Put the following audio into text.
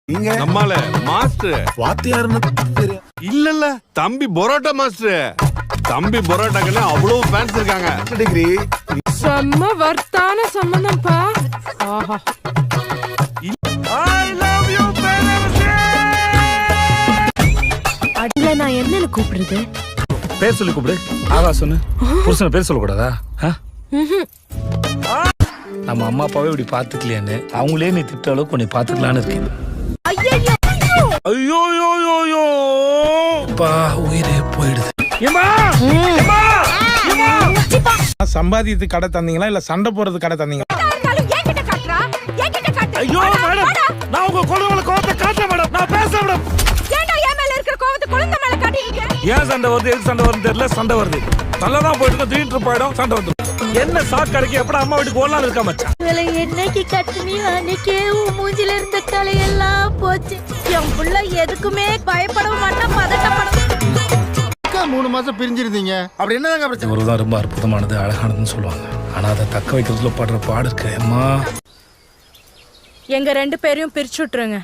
நீங்க நம்மால மாஸ்டர் வாத்தியாருன்னு தெரியும். இல்ல தம்பி பரோட்டா மாஸ்டர். தம்பி பரோட்டாக்குன்னு அவ்வளவு ஃபேன்ஸ் இருக்காங்க. டிகிரி செம்ம வர்த்தான சம்பந்தம்ப்பா. ஆஹா, I love you பேரரசே. அதுல நான் என்னன்னு கூப்பிடுறது? பேர் சொல்லி கூப்பிடு. ஆவா சொன்னு புருஷனை பேர் சொல்லக்கூடாதா? நம்ம அம்மா அப்பாவே இப்படி பாத்துக்கலையான்னு அவங்களே நீ திட்ட அளவுக்கு உன்னை பாத்துக்கலான்னு இருக்கேன். ஐயோ யோ யோ யோ அப்பா உயிரே போயிடுது. சம்பாதித்து கடை தந்தீங்களா இல்ல சண்டை போறது கடை தந்தீங்களா? ஐயோ மேடம், நான் உங்க குழந்தைகளை கோவத்தை காட்ட மேடம். நான் பேச மேடம். ஏன் சண்டை வருது, எதுக்கு சண்டை வருது தெரியல. சண்டை வருது நல்லாதான் போயிட்டு திடீர்னு போயிடும் சண்டை வந்து. என்ன சாக்கு கிடைக்க எப்படி அம்மா வீட்டுக்கு ஒரு நாள் இருக்கா மச்சான்? என்னைக்கு கட்டுனியோ அன்னைக்கே உன் மூஞ்சில இருந்த தலையெல்லாம் போச்சு. என் புள்ள எதுக்குமே பயப்படவும் மாட்டான், பதட்டப்படும். 3 மாசம் பிரிஞ்சிருந்தீங்க. அப்படி என்னதாங்க பிரச்சனை? இவருதான் ரொம்ப அற்புதமானது அழகானதுன்னு சொல்லுவாங்க. ஆனா அதை தக்க வைக்கிறதுல படுற பாடு இருக்கு அம்மா. எங்க 2 பேரையும் பிரிச்சு விட்டுருங்க.